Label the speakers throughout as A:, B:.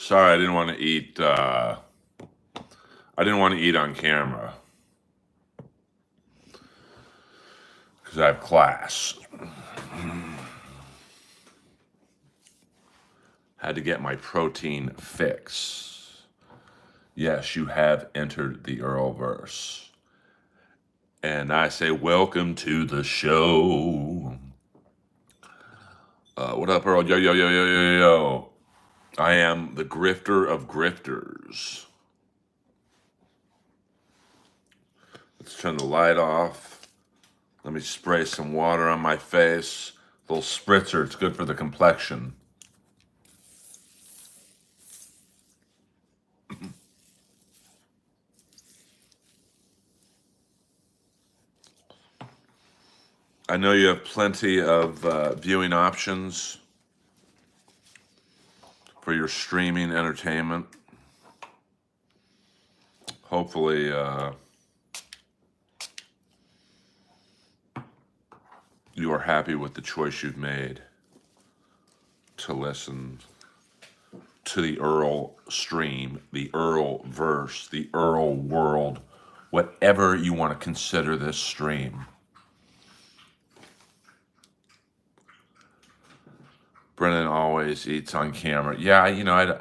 A: Sorry, I didn't want to eat. I didn't want to eat on camera because I have class. Had to get my protein fix. Yes, you have entered the Earlverse. And I say, welcome to the show. What up, Earl? Yo, yo, yo, yo, yo, yo. I am the grifter of grifters. Let's turn the light off. Let me spray some water on my face. A little spritzer. It's good for the complexion. I know you have plenty of viewing options for your streaming entertainment. Hopefully, you are happy with the choice you've made to listen to the Earl stream, the Earlverse, the Earl world, whatever you want to consider this stream. Brennan always eats on camera. Yeah, I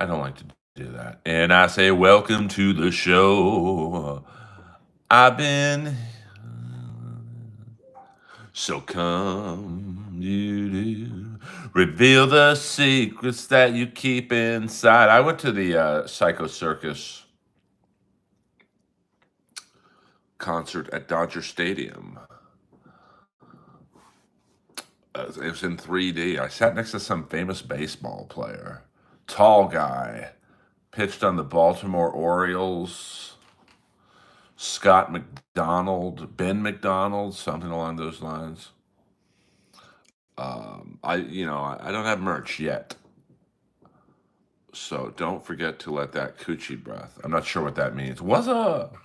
A: don't like to do that. And I say, welcome to the show. I've been so come you do reveal the secrets that you keep inside. I went to the Psycho Circus concert at Dodger Stadium. It was in 3D. I sat next to some famous baseball player, tall guy, pitched on the Baltimore Orioles. Scott McDonald, Ben McDonald, something along those lines. I don't have merch yet, so don't forget to let that coochie breath. I'm not sure what that means. What's up?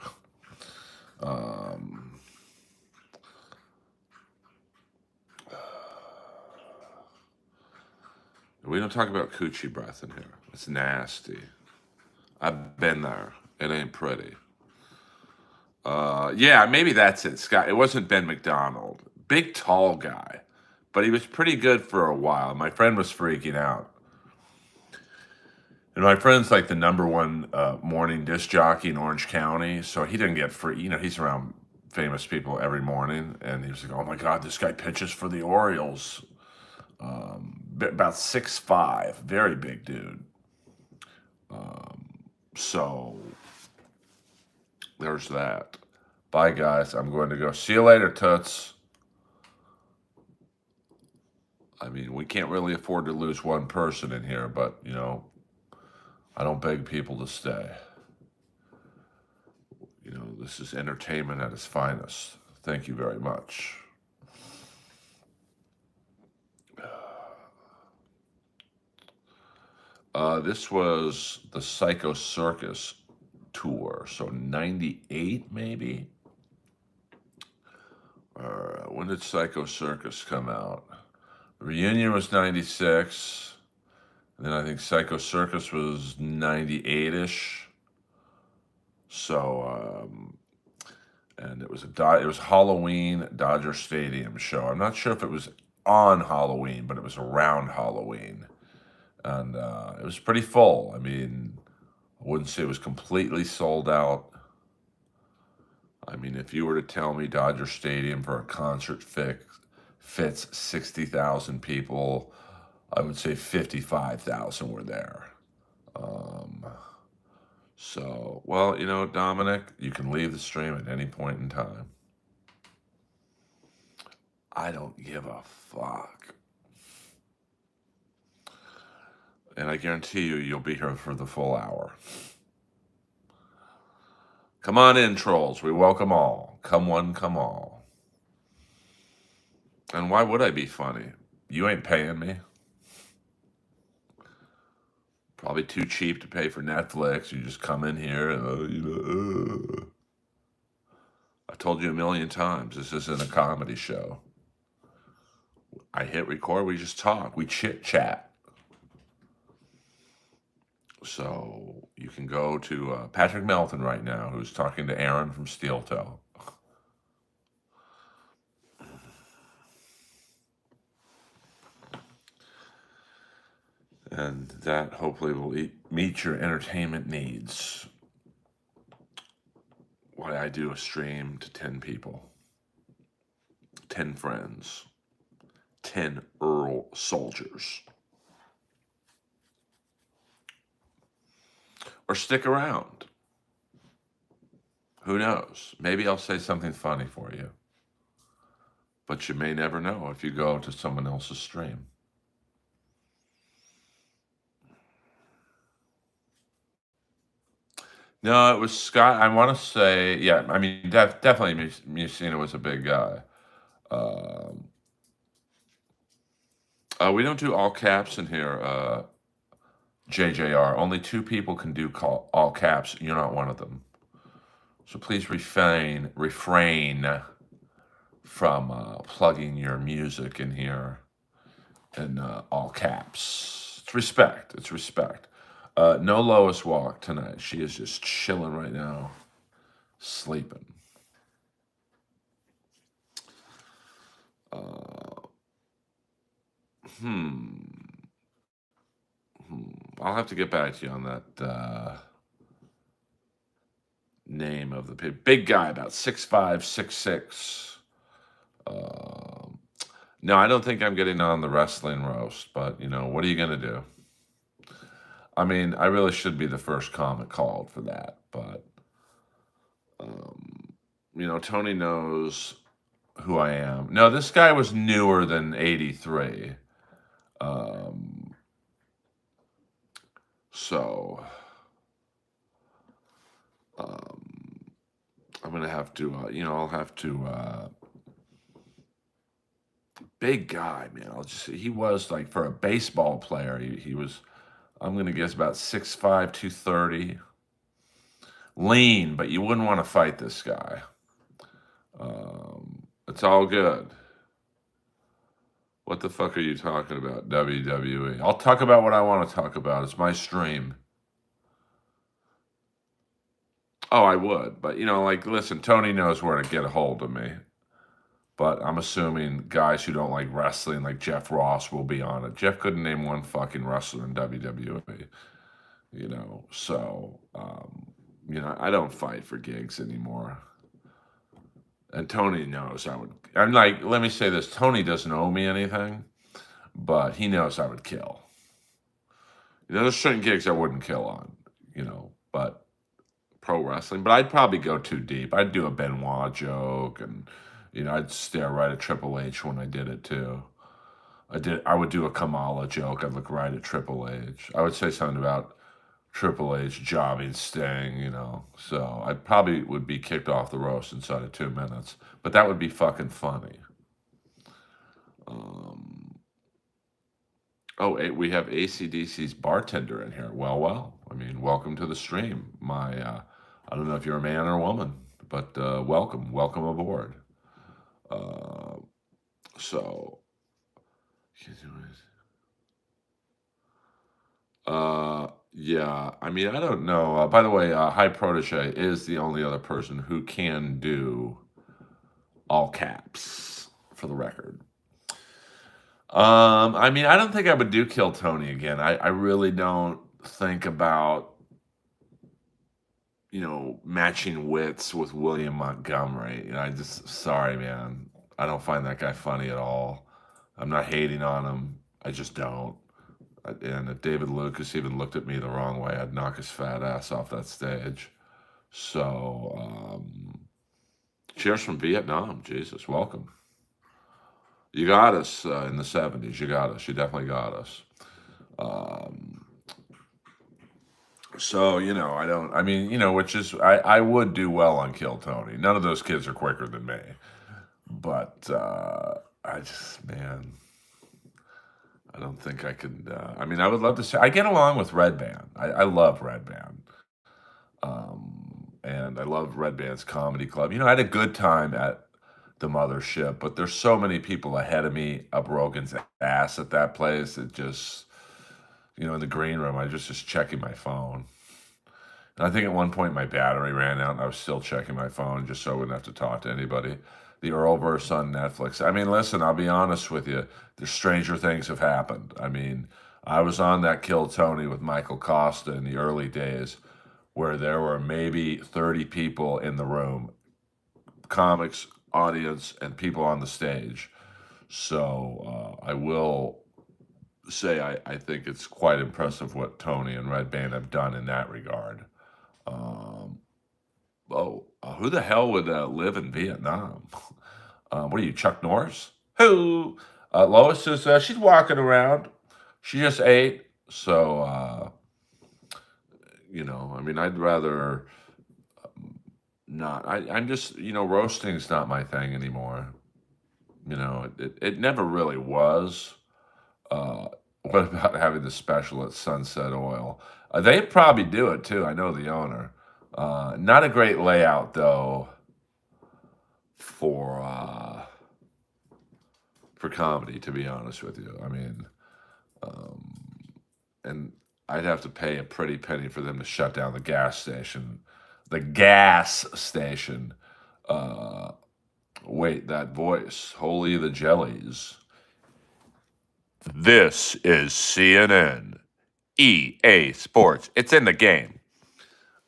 A: We don't talk about coochie breath in here. It's nasty. I've been there. It ain't pretty. Yeah, maybe that's it, Scott. It wasn't Ben McDonald. Big, tall guy. But he was pretty good for a while. My friend was freaking out. And my friend's like the number one morning disc jockey in Orange County. So he didn't get free. He's around famous people every morning. And he was like, oh my God, this guy pitches for the Orioles. About 6'5", very big dude. So there's that. Bye, guys. I'm going to go. See you later, Toots. I mean, we can't really afford to lose one person in here, but, I don't beg people to stay. This is entertainment at its finest. Thank you very much. This was the Psycho Circus tour, so 98 maybe? When did Psycho Circus come out? The Reunion was 96. And then I think Psycho Circus was 98-ish. So, and it was Halloween Dodger Stadium show. I'm not sure if it was on Halloween, but it was around Halloween. And it was pretty full. I mean, I wouldn't say it was completely sold out. I mean, if you were to tell me Dodger Stadium for a concert fits 60,000 people, I would say 55,000 were there. So, well, Dominic, you can leave the stream at any point in time. I don't give a fuck. And I guarantee you'll be here for the full hour. Come on in, trolls. We welcome all. Come one, come all. And why would I be funny? You ain't paying me. Probably too cheap to pay for Netflix. You just come in here and, I told you a million times, this isn't a comedy show. I hit record, we just talk. We chit-chat. So you can go to Patrick Melton right now, who's talking to Aaron from Steel Toe. And that hopefully will meet your entertainment needs. Why I do a stream to 10 people, 10 friends, 10 Earl soldiers. Or stick around. Who knows? Maybe I'll say something funny for you. But you may never know if you go to someone else's stream. No, it was Scott. I want to say, yeah, I mean, definitely Musina was a big guy. Um, we don't do all caps in here, JJR. Only 2 people can do all caps. You're not one of them. So please refrain from plugging your music in here in all caps. It's respect. It's respect. No Lois Walk tonight. She is just chilling right now, sleeping. Hmm. I'll have to get back to you on that name of the big guy, about 6'5", 6'6". No, I don't think I'm getting on the wrestling roast, but what are you gonna do? I mean, I really should be the first comic called for that, but Tony knows who I am. No, this guy was newer than 83. So I'm gonna have to, I'll have to. Big guy, man. He was like for a baseball player. He was. I'm gonna guess about 6'5", 230. Lean, but you wouldn't want to fight this guy. It's all good. What the fuck are you talking about, WWE? I'll talk about what I want to talk about. It's my stream. Oh, I would, but listen, Tony knows where to get a hold of me. But I'm assuming guys who don't like wrestling, like Jeff Ross, will be on it. Jeff couldn't name one fucking wrestler in WWE, So, I don't fight for gigs anymore. And Tony knows I would. I'm like, let me say this: Tony doesn't owe me anything, but he knows I would kill. There's certain gigs I wouldn't kill on, but pro wrestling. But I'd probably go too deep. I'd do a Benoit joke, and I'd stare right at Triple H when I did it too. I would do a Kamala joke. I'd look right at Triple H. I would say something about Triple H jobbing Sting, So I probably would be kicked off the roast inside of 2 minutes. But that would be fucking funny. We have AC/DC's bartender in here. Well. I mean, welcome to the stream. I don't know if you're a man or a woman, but welcome aboard. So, yeah, I mean, I don't know. By the way, High Protege is the only other person who can do all caps, for the record. I mean, I don't think I would do Kill Tony again. I really don't think about, matching wits with William Montgomery. Sorry, man. I don't find that guy funny at all. I'm not hating on him. I just don't. And if David Lucas even looked at me the wrong way, I'd knock his fat ass off that stage. So, cheers from Vietnam. Jesus, welcome. You got us in the 70s. You got us. You definitely got us. So, I would do well on Kill Tony. None of those kids are quicker than me. But I don't think I could. I would love to say I get along with Red Band. I love Red Band. And I love Red Band's comedy club. I had a good time at the Mothership, but there's so many people ahead of me up Rogan's ass at that place. It just in the green room. I was just checking my phone. And I think at one point my battery ran out and I was still checking my phone just so I wouldn't have to talk to anybody. The Earlverse on Netflix. I mean, listen, I'll be honest with you. The stranger things have happened. I mean, I was on that Kill Tony with Michael Costa in the early days where there were maybe 30 people in the room, comics, audience, and people on the stage. So I will say I think it's quite impressive what Tony and Red Band have done in that regard. Um, who the hell would live in Vietnam? What are you, Chuck Norris? Who? Lois is she's walking around. She just ate, so I mean, I'd rather not. I'm just roasting's not my thing anymore. It never really was. Uh, what about having the special at Sunset Oil? They probably do it too. I know the owner. Not a great layout though for uh, for comedy, to be honest with you. I mean, um, and I'd have to pay a pretty penny for them to shut down the gas station. The gas station. Uh, Wait, that voice. Holy the jellies. This is CNN. EA Sports. It's in the game.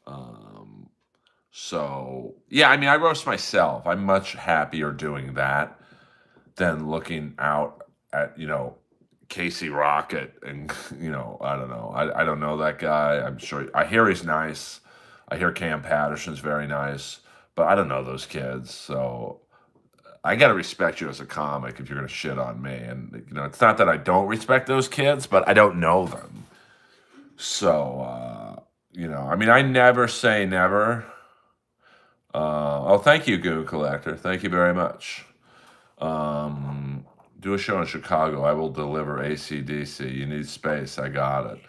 A: Um, so, yeah, I mean, I roast myself. I'm much happier doing that than looking out at, Casey Rocket and, I don't know. I don't know that guy. I'm sure. I hear he's nice. I hear Cam Patterson's very nice, but I don't know those kids. So I got to respect you as a comic if you're going to shit on me. And, it's not that I don't respect those kids, but I don't know them. So, I mean, I never say never. Thank you, Goon Collector. Thank you very much. Do a show in Chicago. I will deliver AC/DC. You need space. I got it.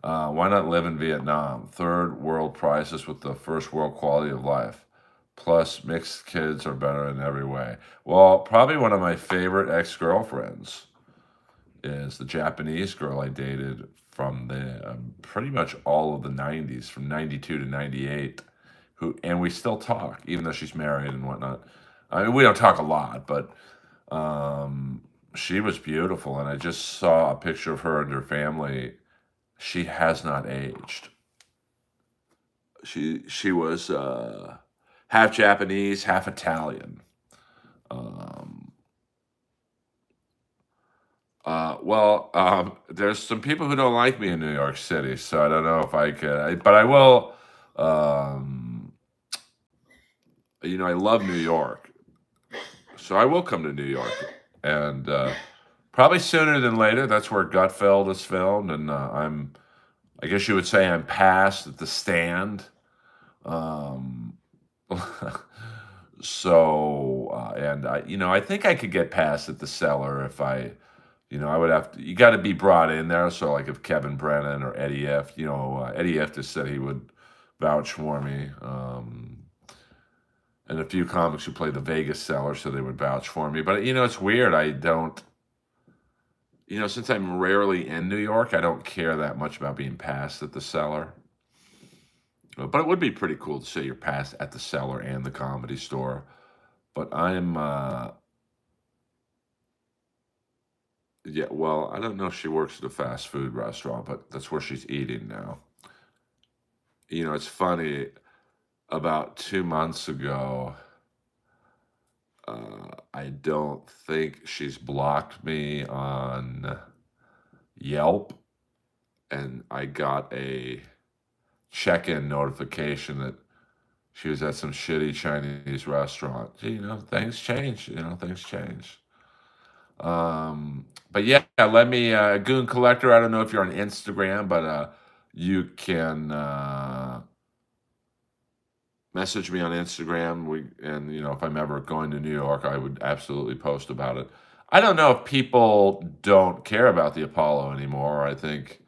A: Why not live in Vietnam? Third world prices with the first world quality of life. Plus, mixed kids are better in every way. Well, probably one of my favorite ex-girlfriends is the Japanese girl I dated from the pretty much all of the 90s, from 92 to 98, and we still talk, even though she's married and whatnot. I mean, we don't talk a lot, but she was beautiful, and I just saw a picture of her and her family. She has not aged. She was half Japanese, half Italian. Um, there's some people who don't like me in New York City, so I don't know if I could, but I will. Um, I love New York, so I will come to New York, and probably sooner than later. That's where Gutfeld is filmed, and I guess you would say I'm past at the Stand. Um, and I think I could get past at the Cellar if I would have to. You got to be brought in there. So like if Kevin Brennan or Eddie F, Eddie F just said he would vouch for me. And a few comics who play the Vegas Cellar, so they would vouch for me. But it's weird. I don't. Since I'm rarely in New York, I don't care that much about being passed at the Cellar. But it would be pretty cool to say you're passed at the Cellar and the Comedy Store. But yeah, well, I don't know if she works at a fast food restaurant, but that's where she's eating now. It's funny, about 2 months ago, I don't think she's blocked me on Yelp, and I got a check-in notification that she was at some shitty Chinese restaurant. Things change. Things change. But yeah, let me Goon Collector. I don't know if you're on Instagram, but you can message me on Instagram. If I'm ever going to New York, I would absolutely post about it. I don't know if people don't care about the Apollo anymore. I think.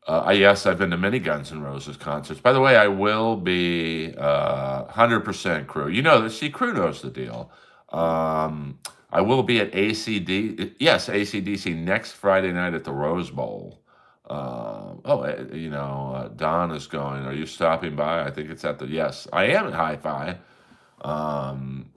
A: Yes, I've been to many Guns N' Roses concerts. By the way, I will be 100% Crew. Crew knows the deal. I will be at ACD. Yes, ACDC next Friday night at the Rose Bowl. Don is going. Are you stopping by? I think it's at the yes. I am at Hi-Fi. Um,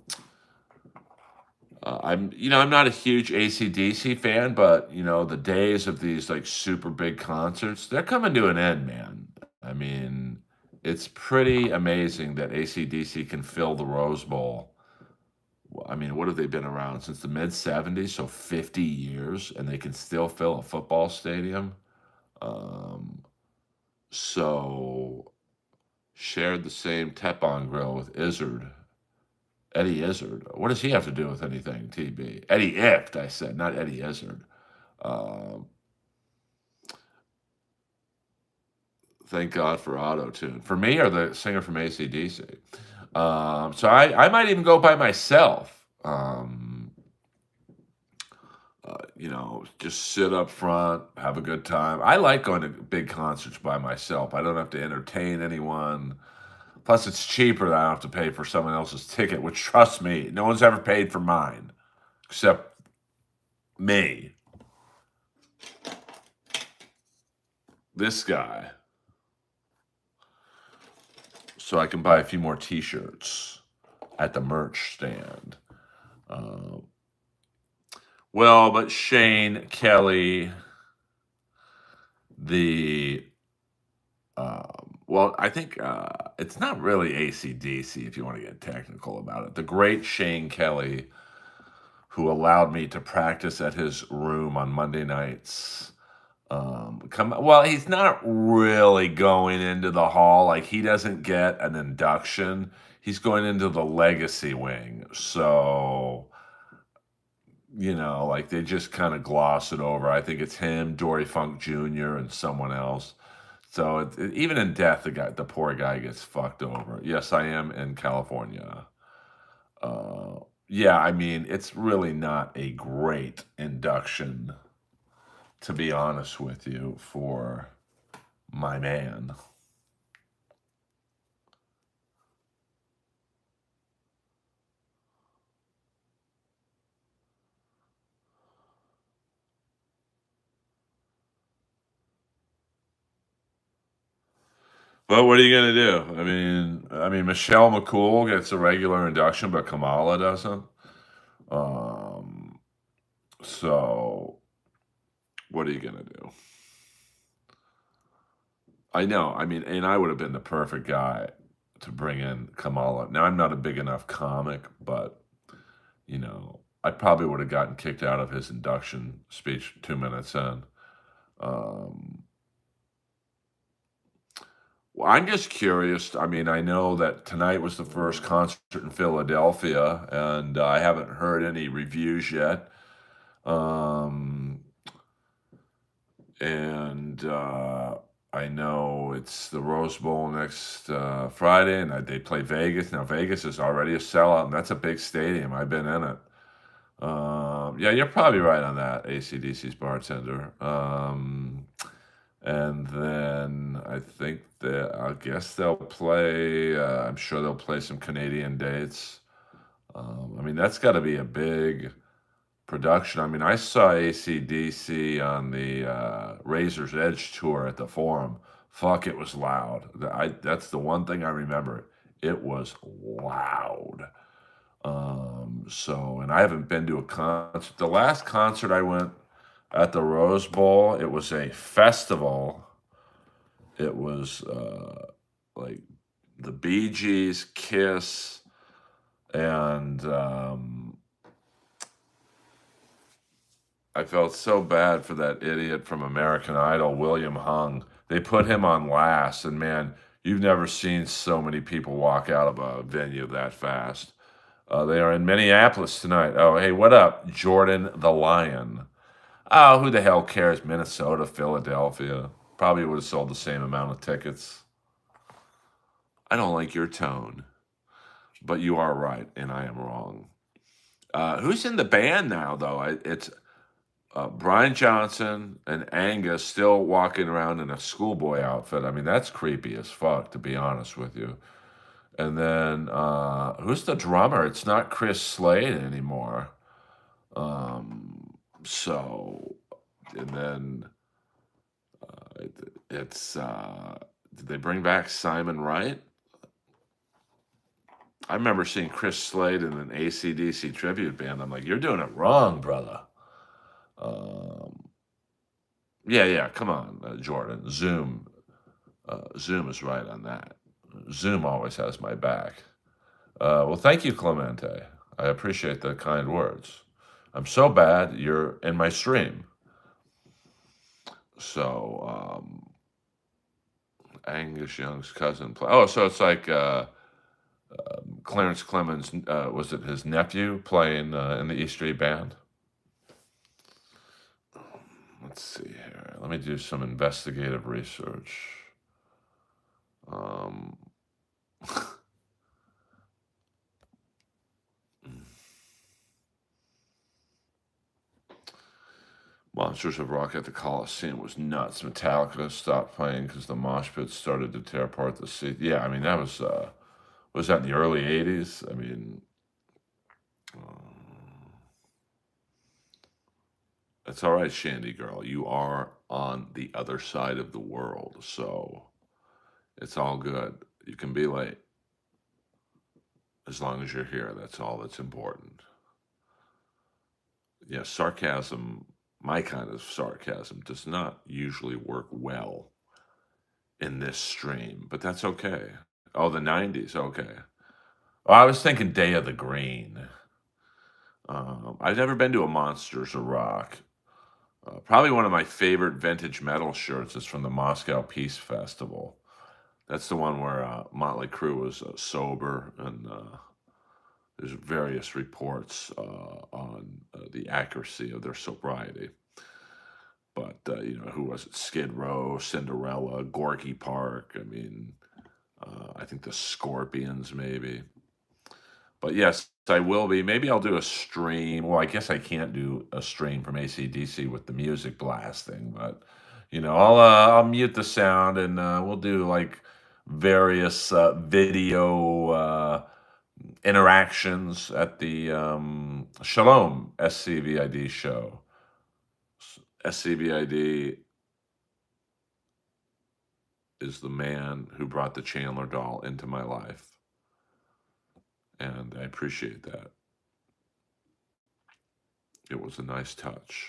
A: I'm not a huge AC/DC fan, but the days of these like super big concerts, they're coming to an end, man. I mean, it's pretty amazing that AC/DC can fill the Rose Bowl. I mean, what have they been around since the mid '70s? So 50 years, and they can still fill a football stadium. Um, so shared the same Teflon grill with Izzard. Eddie Izzard. What does he have to do with anything, TB? Eddie Ift, I said, not Eddie Izzard. Um, thank God for auto tune. For me, or the singer from AC/DC. So I might even go by myself. Just sit up front, have a good time. I like going to big concerts by myself. I don't have to entertain anyone. Plus, it's cheaper than I don't have to pay for someone else's ticket, which, trust me, no one's ever paid for mine except me. This guy. So I can buy a few more T-shirts at the merch stand. Uh, but Shane Kelly, the I think it's not really AC/DC if you want to get technical about it. The great Shane Kelly, who allowed me to practice at his room on Monday nights. He's not really going into the hall. Like, he doesn't get an induction. He's going into the legacy wing. So, like they just kind of gloss it over. I think it's him, Dory Funk Jr., and someone else. So even in death, the poor guy gets fucked over. Yes, I am in California. Yeah, I mean, it's really not a great induction, to be honest with you, for my man. But what are you gonna do? I mean, Michelle McCool gets a regular induction, but Kamala doesn't. Um, so what are you gonna do? I know. I mean, and I would have been the perfect guy to bring in Kamala. Now, I'm not a big enough comic, but I probably would have gotten kicked out of his induction speech 2 minutes in. Um, Well, I'm just curious. I mean, I know that tonight was the first concert in Philadelphia, and I haven't heard any reviews yet. Um, and I know it's the Rose Bowl next Friday, and they play Vegas. Now, Vegas is already a sellout, and that's a big stadium. I've been in it. Yeah, you're probably right on that, AC/DC's bartender. And then I guess they'll play. I'm sure they'll play some Canadian dates. I mean, that's got to be a big production. I mean, I saw AC/DC on the Razor's Edge tour at the Forum. Fuck, it was loud. That's the one thing I remember. It was loud. And I haven't been to a concert. The last concert I went at the Rose Bowl, it was a festival. It was like the Bee Gees, Kiss, and I felt so bad for that idiot from American Idol, William Hung. They put him on last, and man, you've never seen so many people walk out of a venue that fast. They are in Minneapolis tonight. Oh, hey, what up, Jordan the Lion? Oh, who the hell cares? Minnesota, Philadelphia. Probably would have sold the same amount of tickets. I don't like your tone, but you are right, and I am wrong. Who's in the band now, though? It's Brian Johnson and Angus still walking around in a schoolboy outfit. I mean, that's creepy as fuck, to be honest with you. And then who's the drummer? It's not Chris Slade anymore. Um, so, and then It's did they bring back Simon Wright? I remember seeing Chris Slade in an AC/DC tribute band. I'm like, you're doing it wrong, brother. Um, yeah, yeah. Come on, Jordan. Zoom is right on that. Zoom always has my back. Well, thank you, Clemente. I appreciate the kind words. I'm so bad you're in my stream. So, Angus Young's cousin play. Oh, so it's like Clarence Clemens. Was it his nephew playing in the E Street Band? Let's see here. Let me do some investigative research. Um, Monsters of Rock at the Coliseum was nuts. Metallica stopped playing because the mosh pit started to tear apart the seat. Yeah, I mean that was that in the early '80s? I mean, it's all right, Shandy girl. You are on the other side of the world, so it's all good. You can be late as long as you're here. That's all that's important. Yeah, sarcasm, my kind of sarcasm, does not usually work well in this stream, but that's okay. Oh, the '90s. Okay. Oh, I was thinking Day of the Green. I've never been to a Monsters of Rock. Probably one of my favorite vintage metal shirts is from the Moscow Peace Festival. That's the one where Motley Crue was sober, and there's various reports on the accuracy of their sobriety. But who was it? Skid Row, Cinderella, Gorky Park. I mean, I think the Scorpions, maybe. But yes, I will be. Maybe I'll do a stream. Well, I guess I can't do a stream from AC/DC with the music blasting, but I'll mute the sound and we'll do like various video interactions at the Shalom SCVID show. SCVID is the man who brought the Chandler doll into my life, and I appreciate that. It was a nice touch.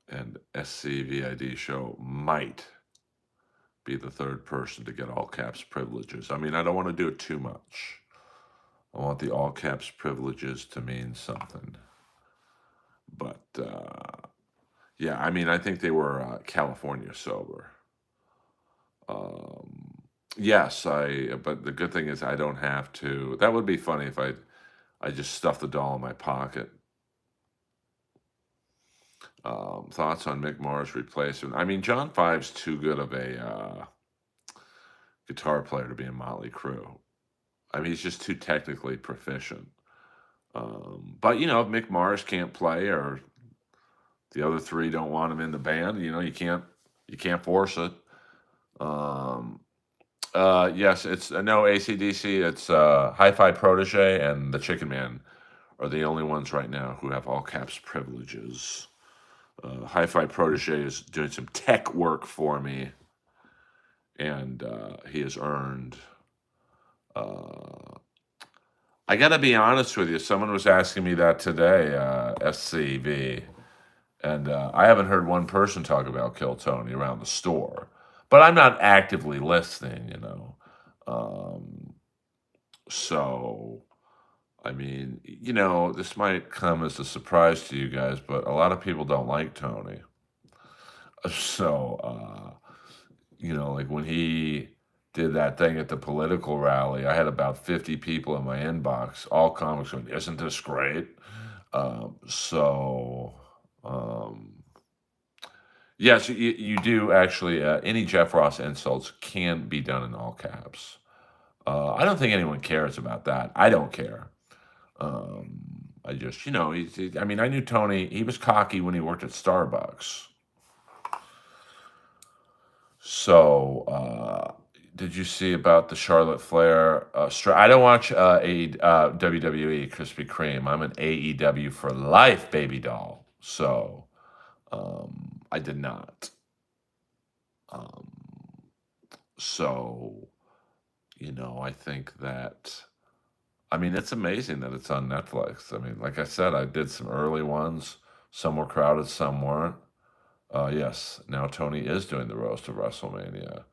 A: And SCVID show might be the third person to get all caps privileges. I mean, I don't want to do it too much. I want the all caps privileges to mean something. But yeah, I mean, I think they were California sober. Yes, but the good thing is I don't have to. That would be funny if I just stuffed the doll in my pocket. Thoughts on Mick Mars' replacement? I mean, John Five's too good of a guitar player to be in Motley Crue. I mean, he's just too technically proficient. But if Mick Mars can't play, or the other three don't want him in the band, you can't force it. Yes, it's no AC/DC. It's Hi-Fi Protege and the Chicken Man are the only ones right now who have all caps privileges. Hi-Fi Protege is doing some tech work for me, and he has earned. I got to be honest with you. Someone was asking me that today, SCV, and I haven't heard one person talk about Kill Tony around the store. But I'm not actively listening. So, I mean, this might come as a surprise to you guys, but a lot of people don't like Tony. So, like when he did that thing at the political rally, I had about 50 people in my inbox, all comics going, "Isn't this great?" So, yes, you do actually. Any Jeff Ross insults can be done in all caps. I don't think anyone cares about that. I don't care. I just, I mean, I knew Tony. He was cocky when he worked at Starbucks. So, did you see about the Charlotte Flair? I don't watch WWE Krispy Kreme. I'm an AEW for life, baby doll. So, I did not. Um, so, I think that, I mean, it's amazing that it's on Netflix. I mean, like I said, I did some early ones. Some were crowded, some weren't. Yes, now Tony is doing the roast of WrestleMania.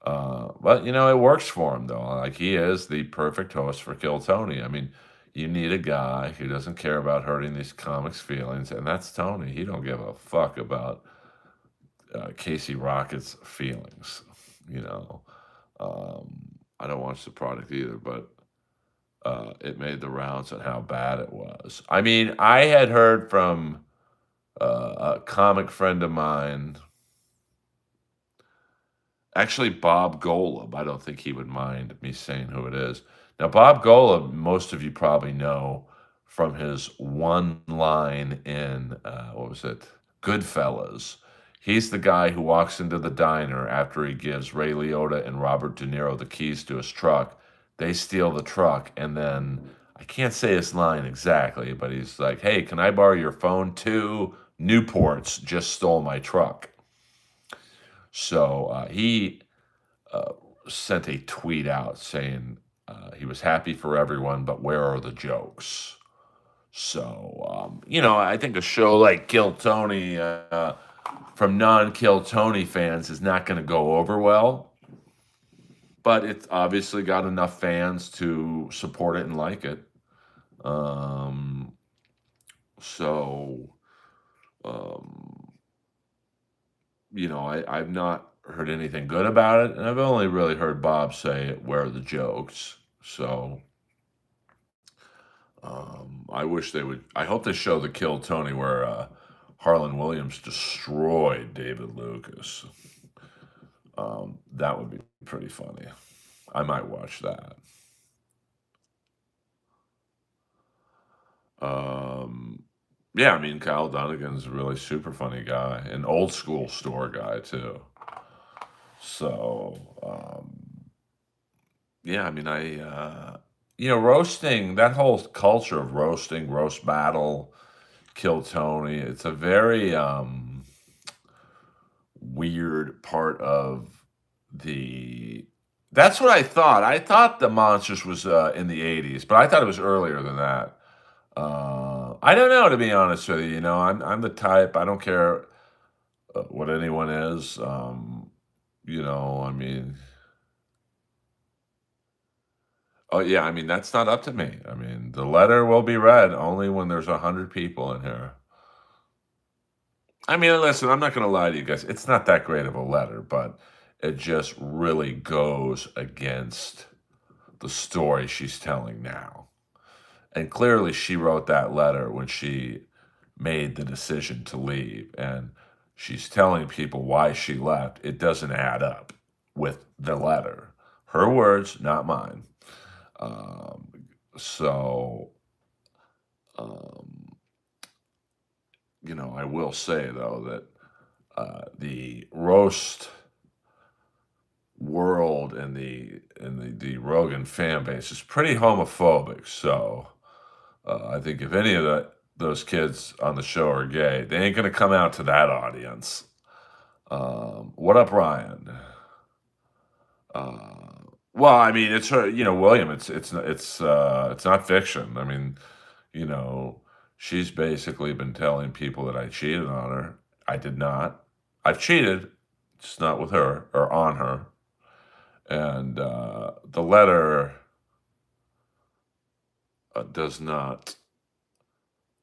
A: But it works for him though. Like he is the perfect host for Kill Tony. I mean, you need a guy who doesn't care about hurting these comics' feelings, and that's Tony. He don't give a fuck about Casey Rocket's feelings. You know, I don't watch the product either, but it made the rounds on how bad it was. I mean, I had heard from a comic friend of mine. Actually, Bob Golub. I don't think he would mind me saying who it is. Now, Bob Golub, most of you probably know from his one line in, what was it? Goodfellas. He's the guy who walks into the diner after he gives Ray Liotta and Robert De Niro the keys to his truck. They steal the truck, and then I can't say his line exactly, but he's like, "Hey, can I borrow your phone? Two Newports just stole my truck." So he uh, sent a tweet out saying he was happy for everyone, but where are the jokes? So, I think a show like Kill Tony from non Kill Tony fans is not going to go over well, but it's obviously got enough fans to support it and like it. Um, so, um, I've not heard anything good about it, and I've only really heard Bob say, "Where are the jokes?" So, I wish they would. I hope they show the Kill Tony where Harlan Williams destroyed David Lucas. That would be pretty funny. I might watch that. Um, yeah, I mean, Kyle Dunnigan's a really super funny guy, an old school store guy too. So, yeah, I mean, roasting, that whole culture of roasting, roast battle, Kill Tony, it's a very weird part of the. That's what I thought. I thought the Monsters was in the 80s, but I thought it was earlier than that. I don't know, to be honest with you. I'm the type, I don't care what anyone is. I mean, oh yeah, I mean that's not up to me. I mean, the letter will be read only when there's 100 people in here. I mean, listen, I'm not going to lie to you guys. It's not that great of a letter, but it just really goes against the story she's telling now. And clearly, she wrote that letter when she made the decision to leave, and she's telling people why she left. It doesn't add up with the letter. Her words, not mine. Um, so, um, I will say though that the roast world and the Rogan fan base is pretty homophobic. So I think if any of those kids on the show are gay, they ain't gonna come out to that audience. What up, Ryan? Uh, well, I mean, it's her, William. It's not fiction. I mean, you know, she's basically been telling people that I cheated on her. I did not. I've cheated, just not with her or on her. And the letter does not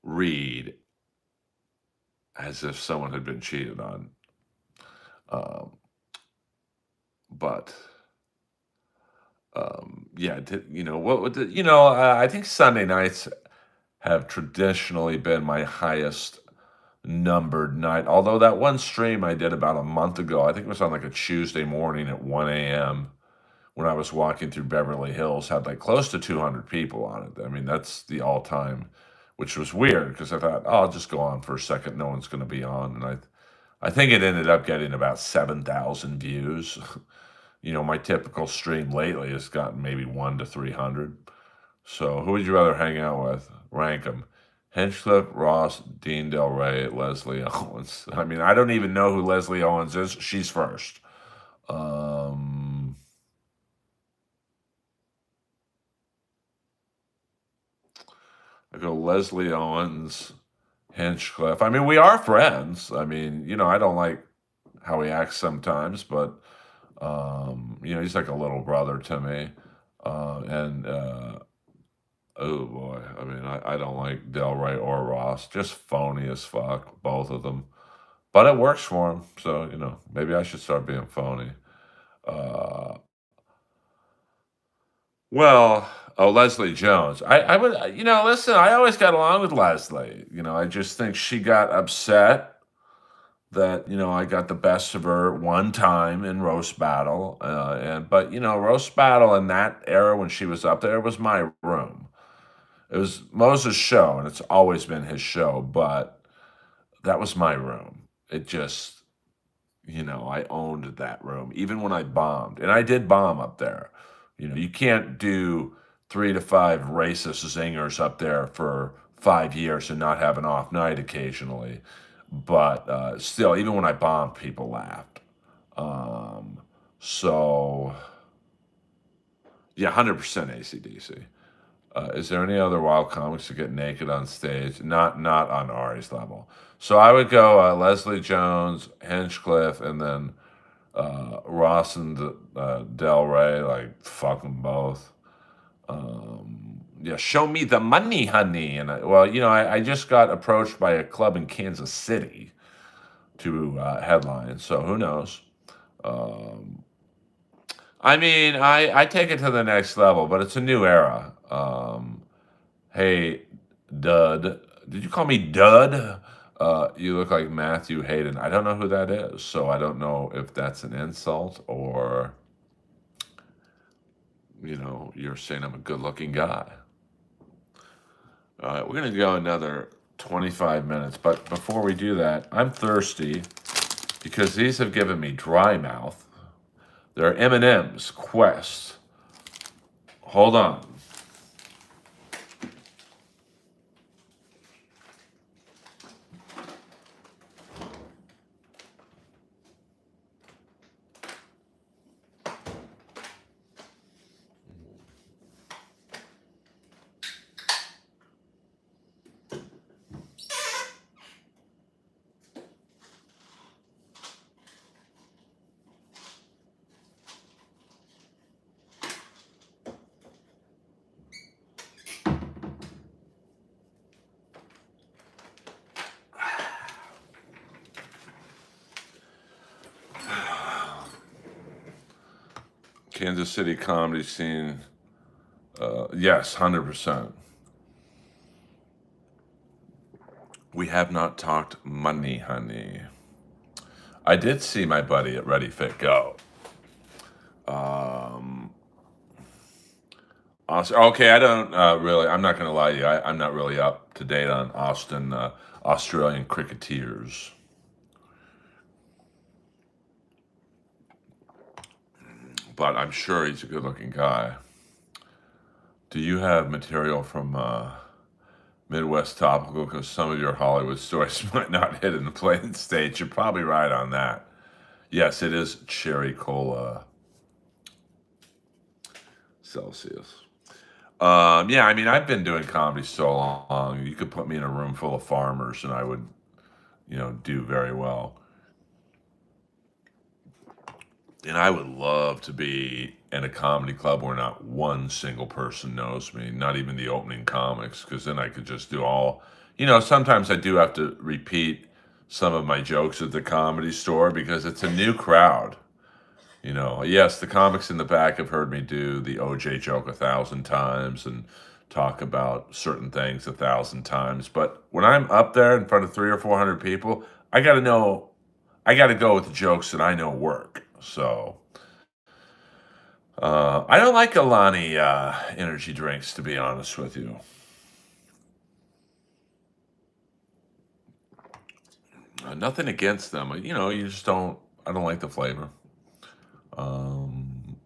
A: read as if someone had been cheated on. Um, but yeah, I think Sunday nights have traditionally been my highest numbered night. Although that one stream I did about a month ago, I think it was on like a Tuesday morning at 1 a.m. when I was walking through Beverly Hills, had like close to 200 people on it. I mean, that's the all time, which was weird because I thought, oh, I'll just go on for a second. No one's going to be on. And I think it ended up getting about 7,000 views. My typical stream lately has gotten maybe 1 to 300. So who would you rather hang out with? Rank them. Hinchcliffe, Ross, Dean Del Rey, Leslie Owens. I mean, I don't even know who Leslie Owens is. She's first. Um, I go Leslie Owens, Hinchcliffe. I mean, we are friends. I mean, I don't like how he acts sometimes, but he's like a little brother to me. And oh boy, I mean, I don't like Del Rey or Ross. Just phony as fuck, both of them. But it works for him, so maybe I should start being phony. Uh, well, oh, Leslie Jones. I would, listen. I always got along with Leslie. I just think she got upset that I got the best of her one time in roast battle, and but roast battle in that era when she was up there was my room. It was Moses' show, and it's always been his show, but that was my room. It just, I owned that room, even when I bombed, and I did bomb up there. You can't do 3 to 5 racist zingers up there for 5 years and not have an off night occasionally. But still, even when I bombed, people laughed. Um, so yeah, 100% ACDC. Is there any other wild comics that get naked on stage? Not on Ari's level. So I would go Leslie Jones, Hinchcliffe, and then Ross and Del Rey. Like fuck them both. Yeah, show me the money, honey. And I just got approached by a club in Kansas City to headline. So who knows? Um, I mean, I take it to the next level, but it's a new era. Hey, Dud. Did you call me Dud? You look like Matthew Hayden. I don't know who that is, so I don't know if that's an insult or, you're saying I'm a good looking guy. All right, we're going to go another 25 minutes, but before we do that, I'm thirsty because these have given me dry mouth. They're M&M's Quest. Hold on. Kansas City comedy scene. Yes, 100%. We have not talked money, honey. I did see my buddy at Ready Fit Go. Um, okay, I don't really. I'm not going to lie to you. I'm not really up to date on Australian cricketers, but I'm sure he's a good-looking guy. Do you have material from Midwest Topical? Because some of your Hollywood stories might not hit in the plain stage. You're probably right on that. Yes, it is cherry cola Celsius. Yeah, I mean, I've been doing comedy so long. You could put me in a room full of farmers, and I would, do very well. And I would love to be in a comedy club where not one single person knows me, not even the opening comics, because then I could just do all. Sometimes I do have to repeat some of my jokes at the Comedy Store because it's a new crowd. Yes, the comics in the back have heard me do the OJ joke 1,000 times and talk about certain things 1,000 times. But when I'm up there in front of 300 or 400 people, I got to go with the jokes that I know work. So I don't like Alani energy drinks, to be honest with you. Nothing against them. You just don't. I don't like the flavor. Um,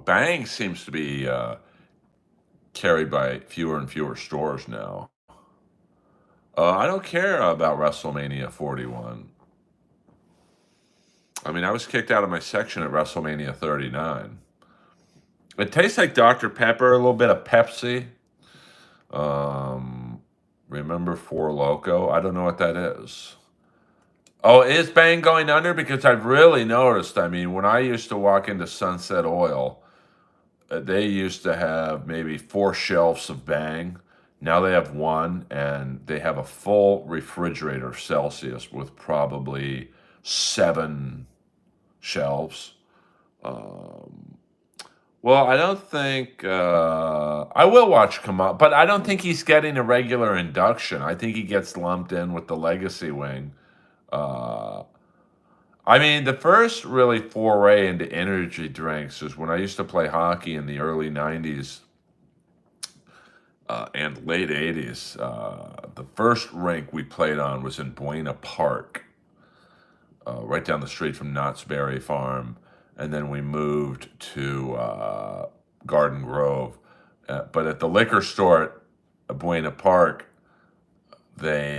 A: Bang seems to be carried by fewer and fewer stores now. I don't care about WrestleMania 41. I mean, I was kicked out of my section at WrestleMania 39. It tastes like Dr. Pepper, a little bit of Pepsi. Um, remember Four Loco? I don't know what that is. Oh, is Bang going under? Because I've really noticed. I mean, when I used to walk into Sunset Oil, they used to have maybe 4 shelves of Bang. Now they have one, and they have a full refrigerator Celsius with probably 7 shelves. Um, well, I don't think I will watch Kamal, but I don't think he's getting a regular induction. I think he gets lumped in with the legacy wing. Uh, I mean, the first really foray into energy drinks is when I used to play hockey in the early '90s and late '80s. The first rink we played on was in Buena Park, right down the street from Knott's Berry Farm, and then we moved to Garden Grove. But at the liquor store at Buena Park, they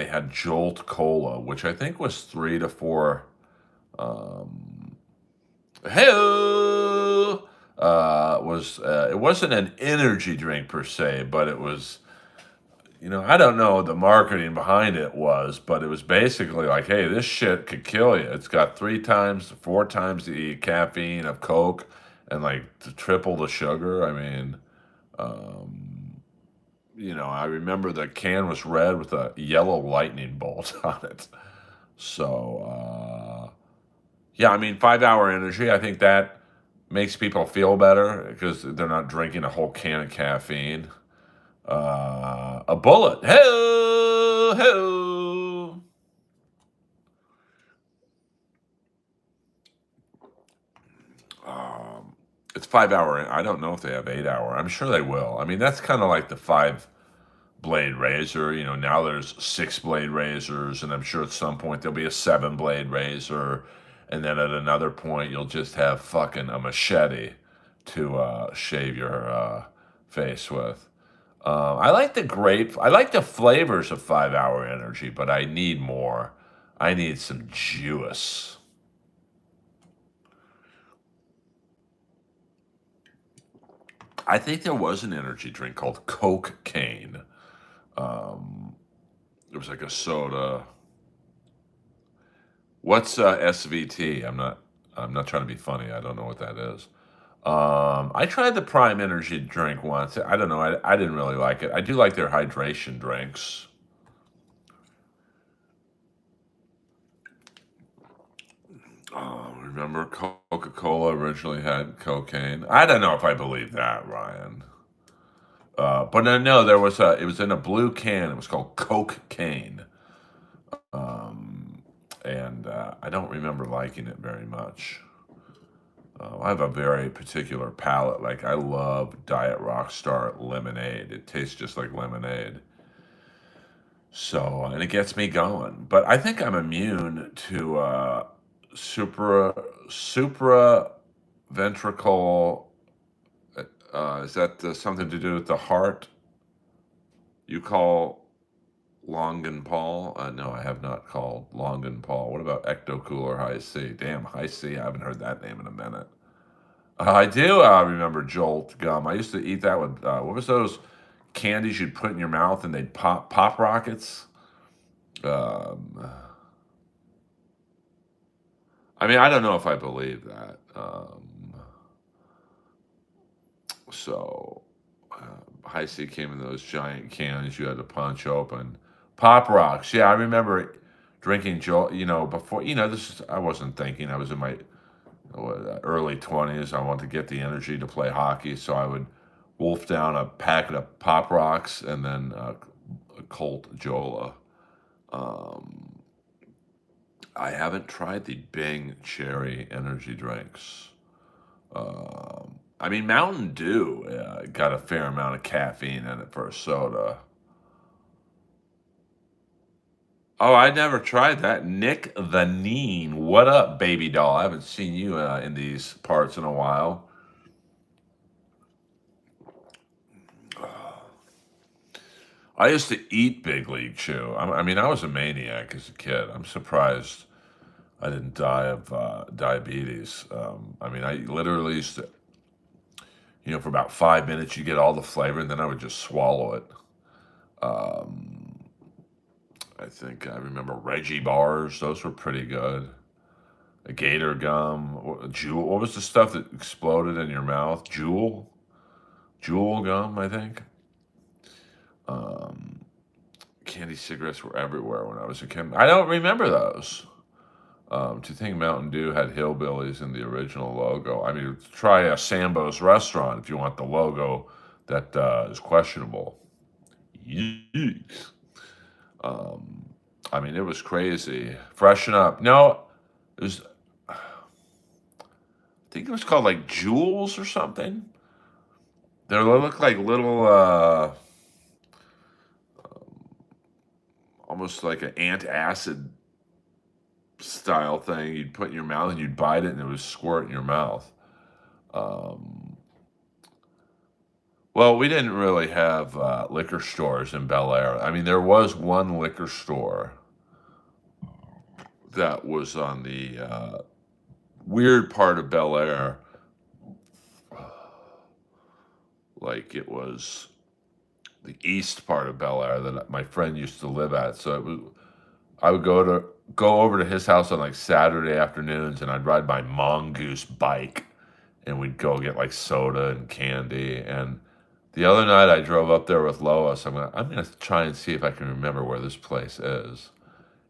A: had Jolt Cola, which I think was 3 to 4. Um, Hello was it wasn't an energy drink per se, but it was, I don't know what the marketing behind it was, but it was basically like, hey, this shit could kill you. It's got 3 times, 4 times the caffeine of Coke, and like triple the sugar. I mean, um, I remember the can was red with a yellow lightning bolt on it. So, yeah, I mean, 5 hour energy, I think that makes people feel better because they're not drinking a whole can of caffeine. A bullet. Hey, hey. Um, it's 5 hour. I don't know if they have 8 hour. I'm sure they will. I mean, that's kind of like the 5 blade razor. Now there's 6 blade razors, and I'm sure at some point there'll be a 7 blade razor, and then at another point you'll just have fucking a machete to shave your face with. I like the grape. I like the flavors of 5 hour energy, but I need more. I need some juice. I think there was an energy drink called Cocaine. Um, it was like a soda. What's SVT? I'm not trying to be funny. I don't know what that is. I tried the Prime Energy drink once. I don't know. I didn't really like it. I do like their hydration drinks. Remember Coca-Cola originally had cocaine? I don't know if I believe that, Ryan. But no, it was in a blue can. It was called Coke Cane. Um, and I don't remember liking it very much. I have a very particular palate. Like, I love Diet Rockstar lemonade. It tastes just like lemonade. So, and it gets me going. But I think I'm immune to supra supra ventricle. Is that something to do with the heart? You call Longan-Paul? No, I have not called Longan-Paul. What about Ecto-Cooler High C? Damn, High C, I haven't heard that name in a minute. I do remember Jolt gum. I used to eat that with, what was those candies you'd put in your mouth and they'd pop rockets? Um, I mean, I don't know if I believe that. So, High C came in those giant cans you had to punch open. Pop rocks. Yeah, I remember drinking Jolt, before, I wasn't thinking. I was in my early 20s. I wanted to get the energy to play hockey, so I would wolf down a packet of Pop Rocks and then a Colt Jola. Um, I haven't tried the Bing Cherry energy drinks. I mean, Mountain Dew got a fair amount of caffeine in it for a soda. Oh, I never tried that. Nick the Neen. What up, baby doll? I haven't seen you in these parts in a while. I used to eat Big League Chew. I mean, I was a maniac as a kid. I'm surprised I didn't die of diabetes. I mean, I literally used to, for about 5 minutes, you get all the flavor, and then I would just swallow it. Um, I think I remember Reggie bars; those were pretty good. A Gator gum, Jewel. What was the stuff that exploded in your mouth? Jewel gum, I think. Um, Candy cigarettes were everywhere when I was a kid. I don't remember those. To think Mountain Dew had hillbillies in the original logo. I mean, try a Sambo's restaurant if you want the logo that is questionable. Yeeks. Um, I mean, it was crazy. Freshen up. No, it was. I think it was called like Jewels or something. They look like little, almost like an antacid style thing you'd put in your mouth and you'd bite it and it would squirt in your mouth. Um, well, we didn't really have liquor stores in Bel Air. I mean, there was one liquor store that was on the weird part of Bel Air, like it was the east part of Bel Air that my friend used to live at. So I would go over to his house on like Saturday afternoons, and I'd ride my mongoose bike, and we'd go get like soda and candy. And the other night I drove up there with Lois. I'm gonna try and see if I can remember where this place is,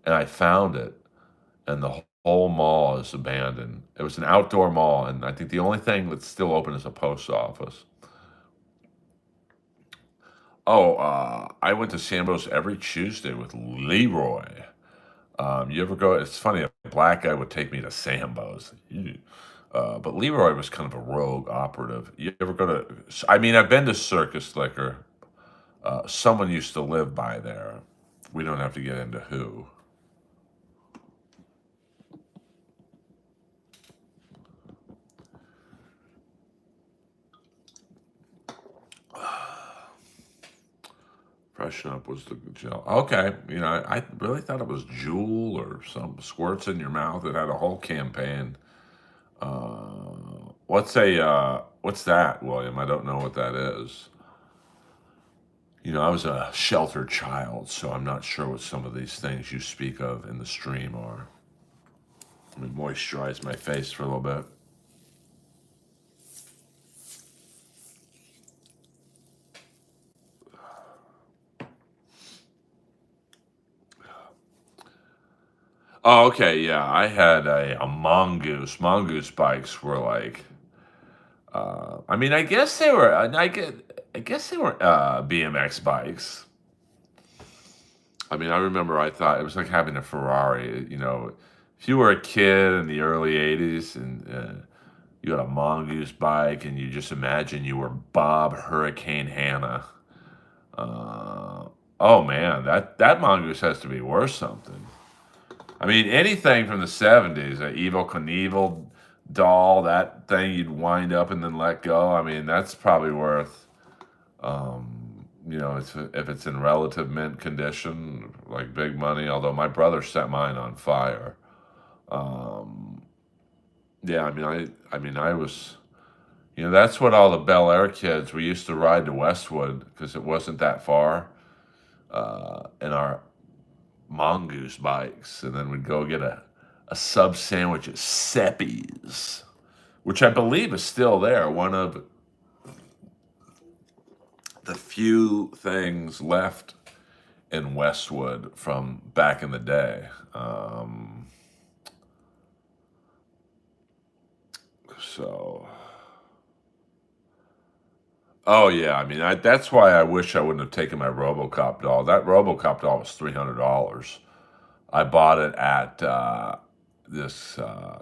A: and I found it, and the whole mall is abandoned. It was an outdoor mall, and I think the only thing that's still open is a post office. Oh, I went to Sambo's every Tuesday with Leroy. You ever go? It's funny, a black guy would take me to Sambo's. Ew. But Leroy was kind of a rogue operative. You ever go to? I mean, I've been to Circus Liquor. Someone used to live by there. We don't have to get into who. Freshen up was the gel. Okay, I really thought it was Jewel or some squirts in your mouth. It had a whole campaign. What's that, William? I don't know what that is. I was a sheltered child, so I'm not sure what some of these things you speak of in the stream are. Let me moisturize my face for a little bit. Oh, okay, yeah. I had a mongoose. Mongoose bikes were like, I mean, I guess they were. I guess they were BMX bikes. I mean, I remember I thought it was like having a Ferrari. If you were a kid in the early '80s and you had a mongoose bike, and you just imagine you were Bob Hurricane Hanna. Oh man, that mongoose has to be worth something. I mean, anything from the '70s, an Evil Knievel doll, that thing you'd wind up and then let go. I mean, that's probably worth, if it's in relative mint condition, like big money. Although my brother set mine on fire. Um, yeah, I was, that's what all the Bel Air kids. We used to ride to Westwood because it wasn't that far, in our mongoose bikes, and then we'd go get a sub sandwich at Seppi's, which I believe is still there. One of the few things left in Westwood from back in the day. So, oh yeah, I mean, that's why I wish I wouldn't have taken my RoboCop doll. That RoboCop doll was $300. I bought it at this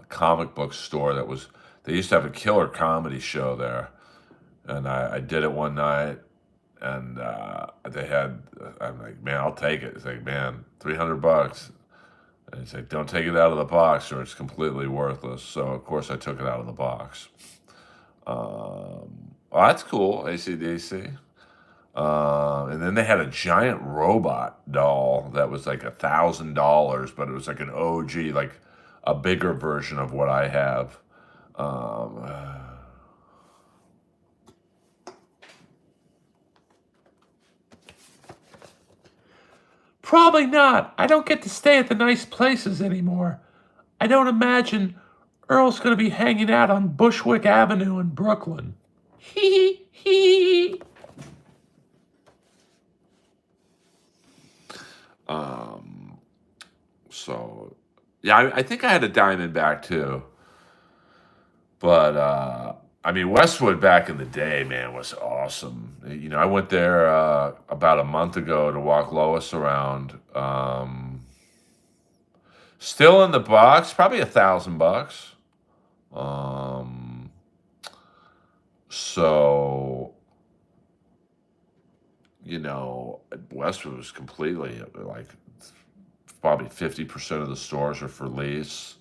A: comic book store that was. They used to have a killer comedy show there, and I did it one night, and they had. I'm like, man, I'll take it. It's like, man, $300. And it's like, don't take it out of the box, or it's completely worthless. So of course I took it out of the box. Well, that's cool, ACDC. And then they had a giant robot doll that was like $1,000, but it was like an OG, like a bigger version of what I have. Um, Probably not. I don't get to stay at the nice places anymore. I don't imagine Earl's going to be hanging out on Bushwick Avenue in Brooklyn. Hee hee. Um, so, yeah, I think I had a Diamondback too. But I mean, Westwood back in the day, man, was awesome. I went there about a month ago to walk Lois around. Still in the box, probably $1,000. Um, so Westwood was completely like probably 50% of the stores are for lease.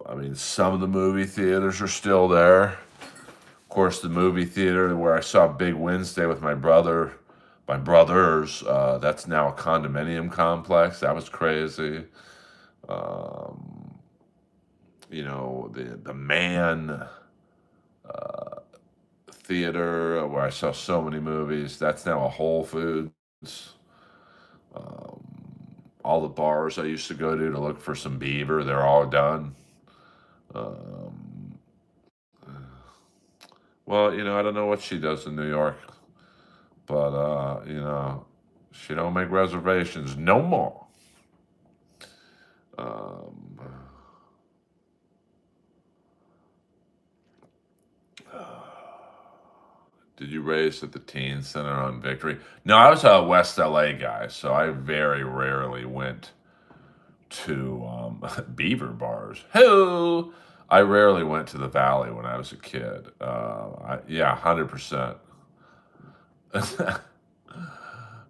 A: I mean, some of the movie theaters are still there. Of course, the movie theater where I saw Big Wednesday with my brothers, that's now a condominium complex. That was crazy. Um, the Man Theater where I saw so many movies. That's now a Whole Foods. All the bars I used to go to look for some beaver, they're all done. Um, well, I don't know what she does in New York, but she don't make reservations no more. Um, did you race at the Teen Center on Victory? No, I was a West LA guy, so I very rarely went to beaver bars. Who? I rarely went to the Valley when I was a kid. Yeah, 100%.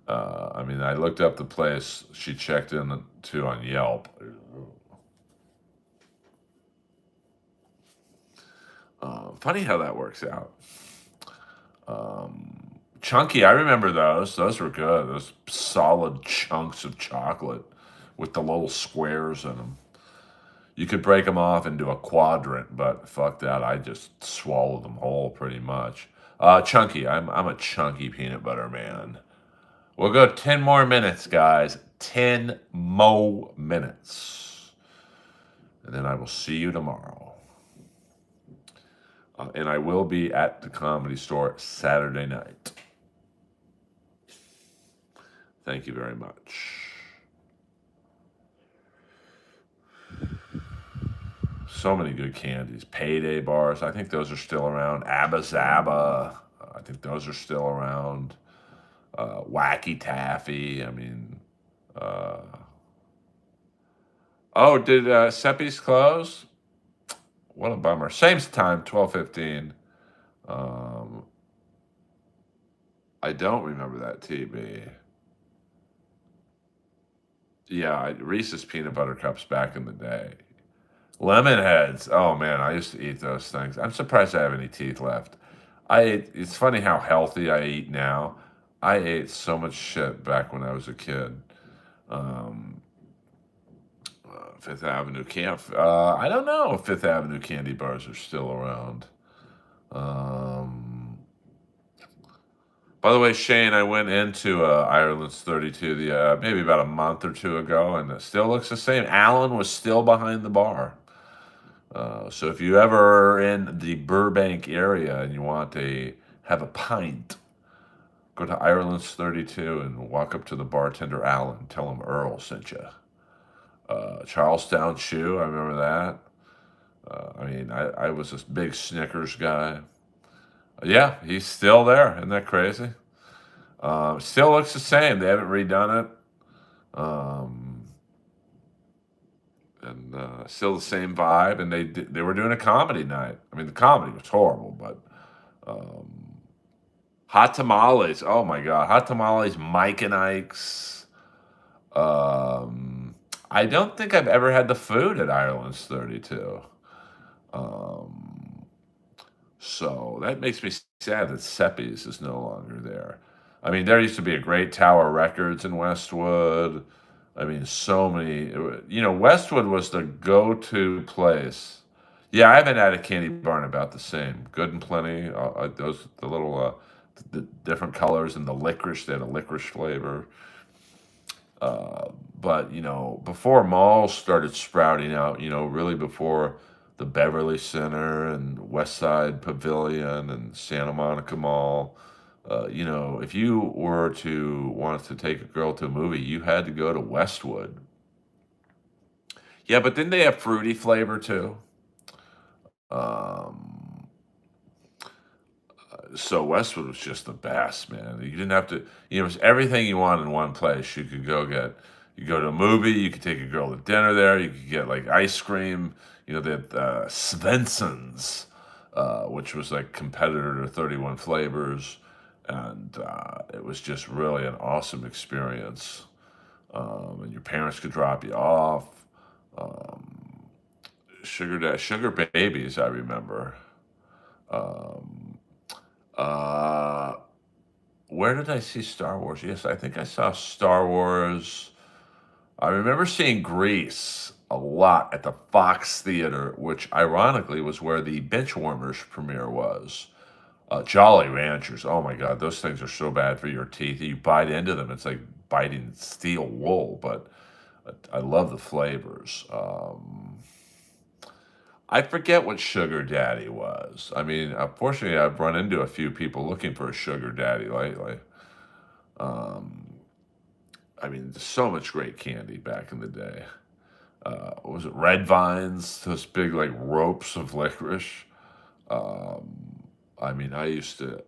A: I mean, I looked up the place she checked in to on Yelp. Funny how that works out. Chunky, I remember those. Those were good. Those solid chunks of chocolate with the little squares in them. You could break them off into a quadrant, but fuck that. I just swallow them whole pretty much. Chunky, I'm a chunky peanut butter man. We'll go 10 more minutes, guys. 10 more minutes. And then I will see you tomorrow. And I will be at the Comedy Store Saturday night. Thank you very much. So many good candies. Payday bars. I think those are still around. Abba Zaba. I think those are still around. Wacky Taffy. I mean, uh, oh, did Seppi's close? What a bummer. Same time, 12:15. Um, I don't remember that TB. Yeah, Reese's peanut butter cups back in the day. Lemon heads. Oh man, I used to eat those things. I'm surprised I have any teeth left. It's funny how healthy I eat now. I ate so much shit back when I was a kid. Um, Fifth Avenue camp. I don't know if Fifth Avenue candy bars are still around. Um, by the way, Shane, I went into Ireland's 32 maybe about a month or two ago, and it still looks the same. Alan was still behind the bar. So if you ever are in the Burbank area and you want to have a pint, go to Ireland's 32 and walk up to the bartender Alan. Tell him Earl sent you. Charlestown Shoe, I remember that. I mean, I was this big Snickers guy. Yeah, he's still there. Isn't that crazy? Still looks the same. They haven't redone it. And still the same vibe. And they were doing a comedy night. I mean, the comedy was horrible, but um, hot tamales. Oh my god, hot tamales. Mike and Ike's. I don't think I've ever had the food at Ireland's 32. Um, So that makes me sad that Seppi's is no longer there. I mean, there used to be a great Tower Records in Westwood. I mean, so many. Westwood was the go-to place. Yeah, I haven't had a candy bar in about the same. Good and plenty. Those the little the different colors and the licorice. They had a licorice flavor. Uh, but before malls started sprouting out, really before the Beverly Center and West Side Pavilion and Santa Monica Mall, if you were to want to take a girl to a movie, you had to go to Westwood. Yeah, but didn't they have fruity flavor too? Um, so Westwood was just the best, man. You didn't have to, it was everything you want in one place. You could you go to a movie, you could take a girl to dinner there, you could get like ice cream. They had Swenson's, which was like competitor to 31 Flavors, and it was just really an awesome experience. And your parents could drop you off. Um, sugar babies, I remember. Um, uh, where did I see Star Wars? Yes, I think I saw Star Wars. I remember seeing Grease a lot at the Fox Theater, which ironically was where the Benchwarmers premiere was. Jolly Ranchers. Oh my God, those things are so bad for your teeth. You bite into them, it's like biting steel wool. But I love the flavors. I forget what sugar daddy was. I mean, unfortunately, I've run into a few people looking for a sugar daddy lately. Um, I mean, there's so much great candy back in the day. What was it? Red Vines, those big like ropes of licorice. I mean, I used to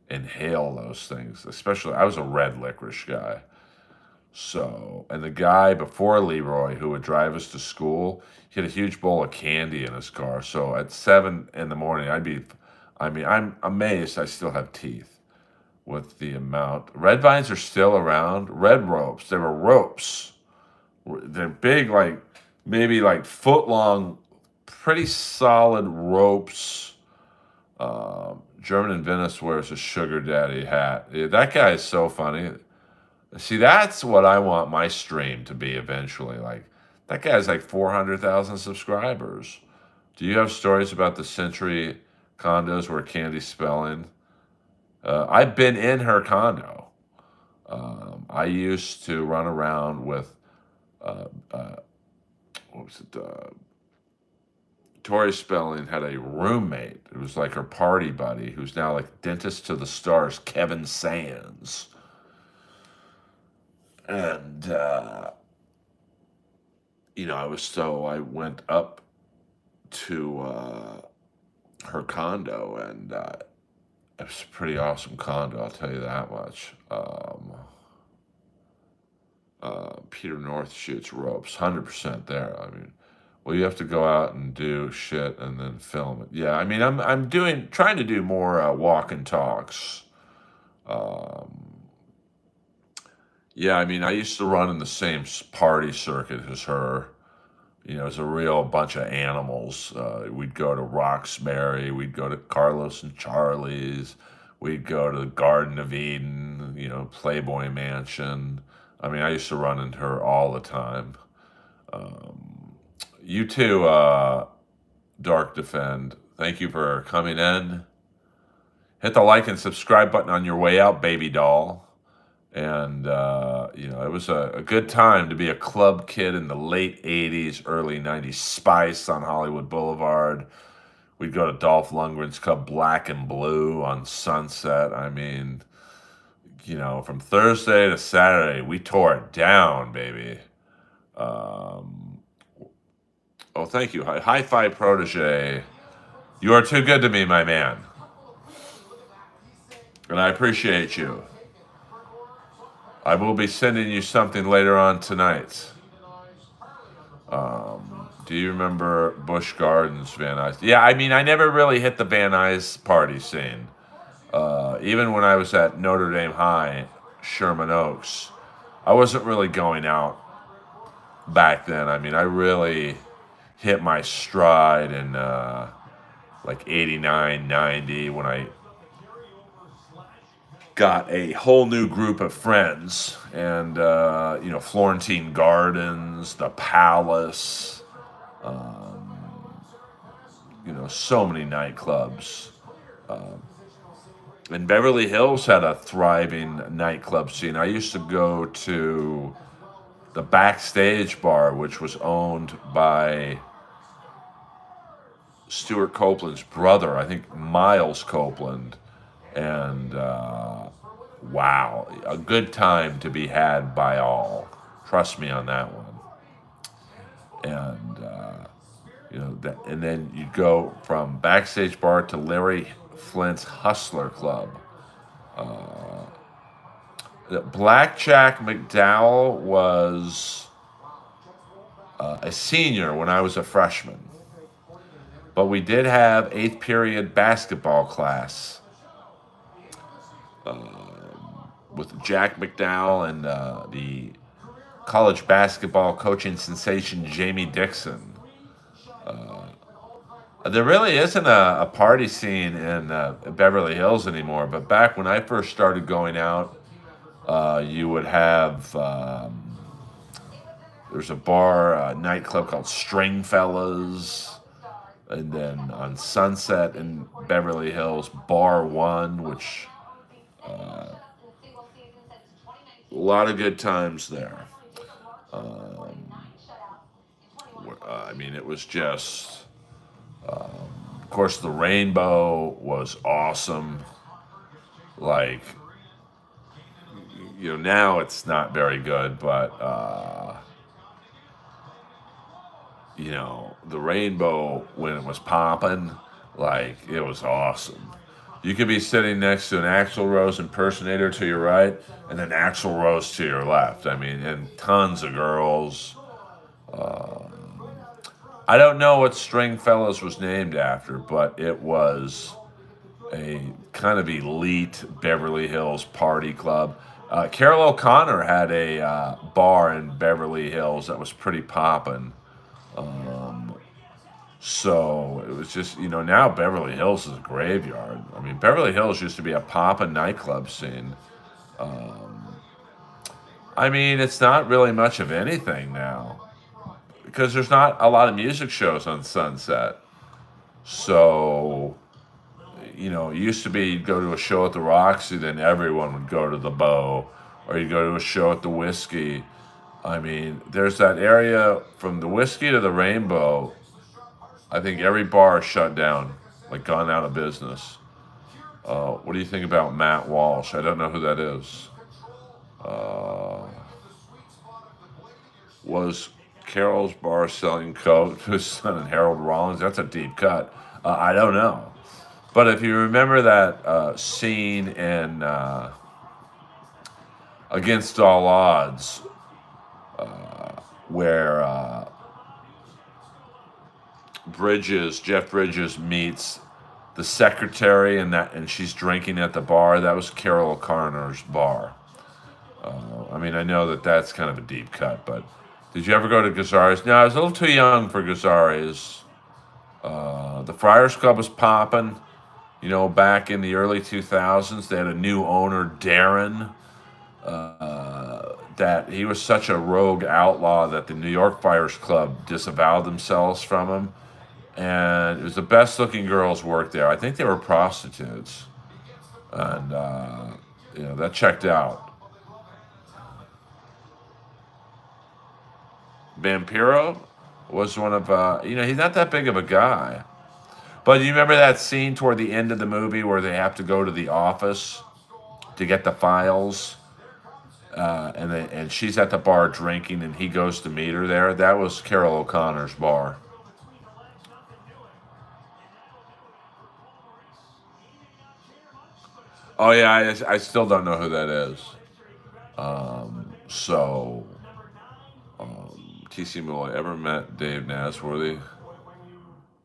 A: inhale those things, especially I was a red licorice guy. So, and the guy before Leroy who would drive us to school, he had a huge bowl of candy in his car. So at 7 in the morning, I mean, I'm amazed I still have teeth with the amount. Red vines are still around. Red ropes, they were ropes. They're big, like maybe like foot long, pretty solid ropes. German and Venice wears a sugar daddy hat. Yeah, that guy is so funny. See, that's what I want my stream to be eventually. Like, that guy has like 400,000 subscribers. Do you have stories about the Century condos where Candy's spelling? I've been in her condo. I used to run around with, uh, uh, what was it? Tori Spelling had a roommate. It was like her party buddy, who's now like dentist to the stars, Kevin Sands. And I went up to her condo, and it was a pretty awesome condo, I'll tell you that much. Peter North shoots ropes, 100% there. I mean, well, you have to go out and do shit and then film it. Yeah, I mean, I'm trying to do more walk and talks. Um, yeah, I mean, I used to run in the same party circuit as her. It's a real bunch of animals. We'd go to Roxbury, we'd go to Carlos and Charlie's, we'd go to the Garden of Eden, Playboy Mansion. I mean, I used to run into her all the time. Um, you too, Dark Defend. Thank you for coming in. Hit the like and subscribe button on your way out, baby doll. And, it was a good time to be a club kid in the late 80s, early 90s. Spice on Hollywood Boulevard. We'd go to Dolph Lundgren's Club Black and Blue on Sunset. I mean, from Thursday to Saturday, we tore it down, baby. Um, oh, thank you. Hi-Fi Protege. You are too good to me, my man. And I appreciate you. I will be sending you something later on tonight. Do you remember Busch Gardens, Van Nuys? Yeah, I mean, I never really hit the Van Nuys party scene. Even when I was at Notre Dame High, Sherman Oaks, I wasn't really going out back then. I mean, I really hit my stride in like 89, 90, when I got a whole new group of friends, and Florentine Gardens, the Palace, so many nightclubs. And Beverly Hills had a thriving nightclub scene. I used to go to the Backstage Bar, which was owned by Stuart Copeland's brother, I think Miles Copeland. And wow, a good time to be had by all. Trust me on that one. And and then you go from Backstage Bar to Larry Flint's Hustler Club. Blackjack McDowell was a senior when I was a freshman, but we did have eighth period basketball class with Jack McDowell and the college basketball coaching sensation Jamie Dixon. There really isn't a party scene in Beverly Hills anymore, but back when I first started going out, you would have there's a bar, a nightclub called Stringfellas, and then on Sunset in Beverly Hills, Bar One, which a lot of good times there. I mean, it was just, of course, the Rainbow was awesome. Like, now it's not very good, but the Rainbow, when it was popping, like, it was awesome. You could be sitting next to an Axl Rose impersonator to your right, and then Axl Rose to your left. I mean, and tons of girls. I don't know what Stringfellas was named after, but it was a kind of elite Beverly Hills party club. Carol O'Connor had a bar in Beverly Hills that was pretty poppin'. So it was just, now Beverly Hills is a graveyard. I mean, Beverly Hills used to be a poppin' nightclub scene. I mean, it's not really much of anything now because there's not a lot of music shows on Sunset. So, it used to be you'd go to a show at the Roxy, then everyone would go to the Bow, or you'd go to a show at the Whiskey. I mean, there's that area from the Whiskey to the Rainbow. I think every bar is shut down, like gone out of business. What do you think about Matt Walsh? I don't know who that is. Was Carol's bar selling coke to his son and Harold Rollins? That's a deep cut. I don't know. But if you remember that scene in Against All Odds, where Jeff Bridges meets the secretary, and she's drinking at the bar. That was Carol O'Connor's bar. I mean, I know that's kind of a deep cut, but did you ever go to Gazzarri's? No, I was a little too young for Gazzarri's. The Friars Club was popping. Back in the early 2000s, they had a new owner, Darren. That he was such a rogue outlaw that the New York Friars Club disavowed themselves from him. And it was the best looking girls worked there. I think they were prostitutes. And, that checked out. Vampiro was one of, he's not that big of a guy. But you remember that scene toward the end of the movie where they have to go to the office to get the files? And she's at the bar drinking, and he goes to meet her there. That was Carol O'Connor's bar. Oh yeah, I still don't know who that is. So, TC Mully, ever met Dave Nasworthy?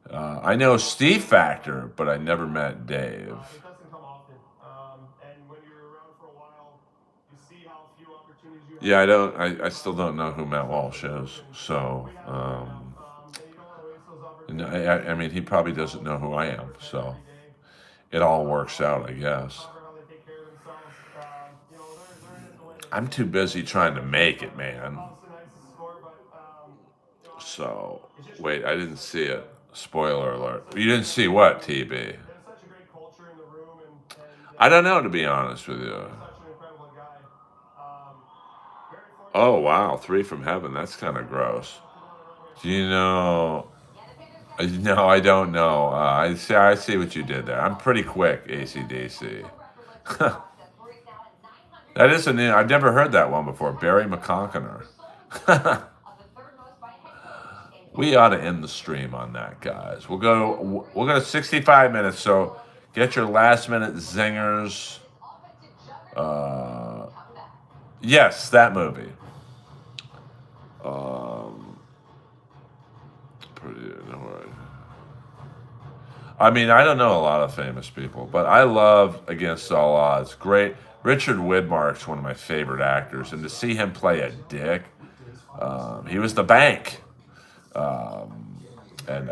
A: I know Steve Factor, but I never met Dave. Yeah, I don't. I still don't know who Matt Walsh is. So, And I mean, he probably doesn't know who I am, so it all works out, I guess. I'm too busy trying to make it, man. So, wait, I didn't see it. Spoiler alert. You didn't see what, TB? I don't know, to be honest with you. Oh, wow. Three from heaven. That's kind of gross. Do you know? No, I don't know. I see what you did there. I'm pretty quick, ACDC. That is a new. I've never heard that one before. Barry McConkener. We ought to end the stream on that, guys. We'll go to 65 minutes. So get your last minute zingers. Uh, yes, that movie. Um, pretty. I mean, I don't know a lot of famous people, but I love Against All Odds. Great. Richard Widmark's one of my favorite actors, and to see him play a dick, he was the bank. And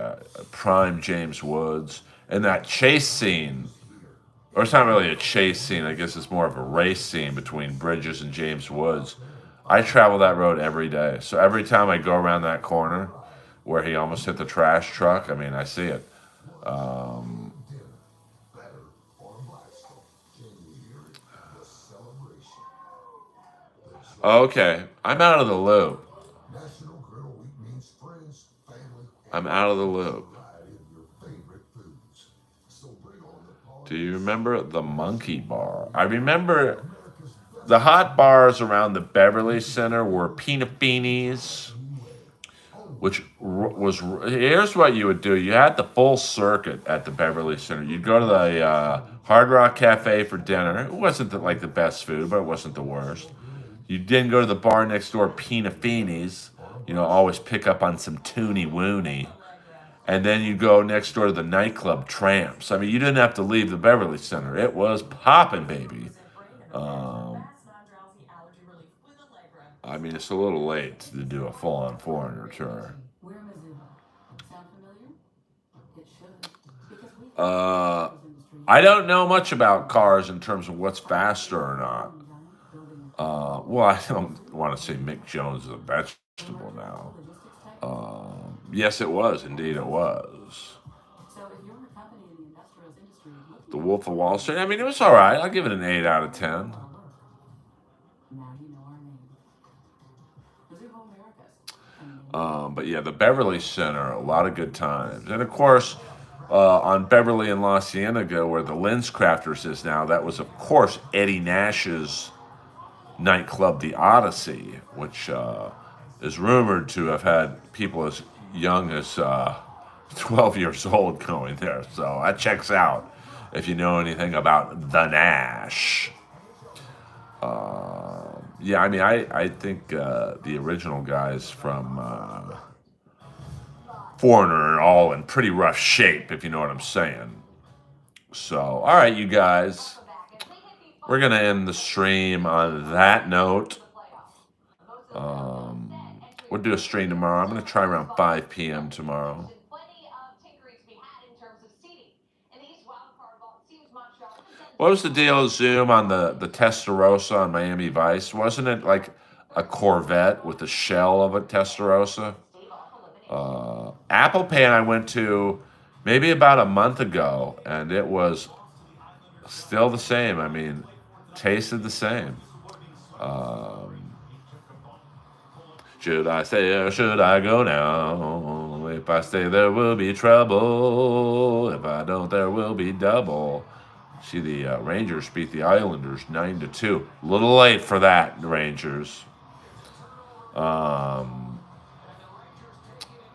A: prime James Woods. And that chase scene, or it's not really a chase scene, I guess it's more of a race scene between Bridges and James Woods. I travel that road every day. So every time I go around that corner where he almost hit the trash truck, I mean, I see it. Okay, I'm out of the loop. I'm out of the loop. Do you remember the Monkey Bar? I remember the hot bars around the Beverly Center were Pinafinis, which was, here's what you would do. You had the full circuit at the Beverly Center. You'd go to the Hard Rock Cafe for dinner. It wasn't like the best food, but it wasn't the worst. You didn't go to the bar next door, Pinafinis. Always pick up on some toony woony. And then you go next door to the nightclub Tramps. I mean, you didn't have to leave the Beverly Center. It was popping, baby. Um, I mean, it's a little late to do a full-on foreigner tour. Uh, I don't know much about cars in terms of what's faster or not. Well, I don't want to say Mick Jones is a vegetable now. Yes, it was. Indeed, it was. The Wolf of Wall Street. I mean, it was all right. I'll give it an 8 out of 10. But yeah, the Beverly Center, a lot of good times. And of course, on Beverly and La Cienega, where the Lens Crafters is now, that was, of course, Eddie Nash's nightclub, the Odyssey, which is rumored to have had people as young as 12 years old going there. So that checks out if you know anything about the Nash. Yeah, I mean, I think the original guys from Foreigner are all in pretty rough shape, if you know what I'm saying. So, all right, you guys, we're going to end the stream on that note. We'll do a stream tomorrow. I'm going to try around 5 p.m. tomorrow. What was the deal with Zoom on the Testarossa on Miami Vice? Wasn't it like a Corvette with the shell of a Testarossa? Apple Pan I went to maybe about a month ago, and it was still the same. I mean, tasted the same. Should I stay or should I go now? If I stay, there will be trouble. If I don't, there will be double. See, the Rangers beat the Islanders 9-2. A little late for that, Rangers.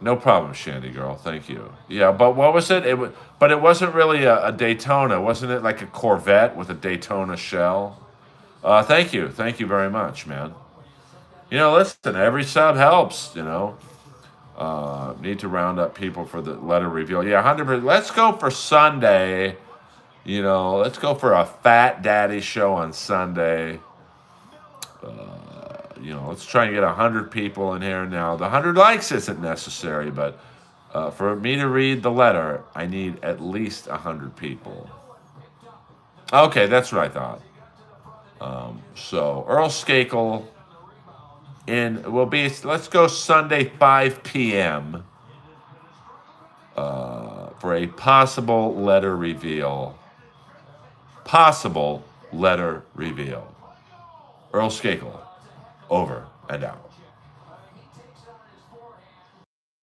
A: No problem, Shandy girl. Thank you. Yeah, but what was it? But it wasn't really a Daytona. Wasn't it like a Corvette with a Daytona shell? Thank you. Thank you very much, man. Listen, every sub helps, Need to round up people for the letter reveal. Yeah, 100%. Let's go for Sunday. Let's go for a Fat Daddy show on Sunday. Let's try and get 100 people in here now. The 100 likes isn't necessary, but For me to read the letter, I need at least 100 people. Okay, that's what I thought. So Earl Skakel will be. Let's go Sunday 5 p.m. For a possible letter reveal. Possible letter reveal. Earl Skakel, over and out.